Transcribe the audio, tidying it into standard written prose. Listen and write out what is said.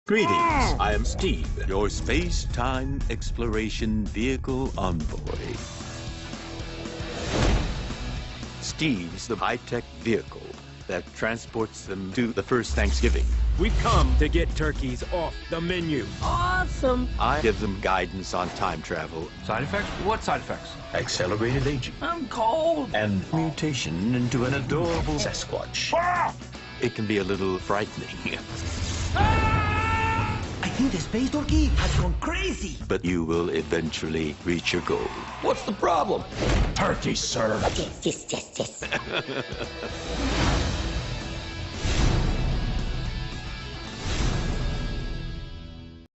Greetings, I am Steve, your space-time exploration vehicle envoy. Steve's the high-tech vehicle that transports them to the first Thanksgiving. We've come to get turkeys off the menu. Awesome! I give them guidance on time travel. Side effects? What side effects? Accelerated aging. I'm cold. And mutation into an adorable Sasquatch. It can be a little frightening. I think the space turkey has gone crazy. But you will eventually reach your goal. What's the problem? Turkey, sir. Yes.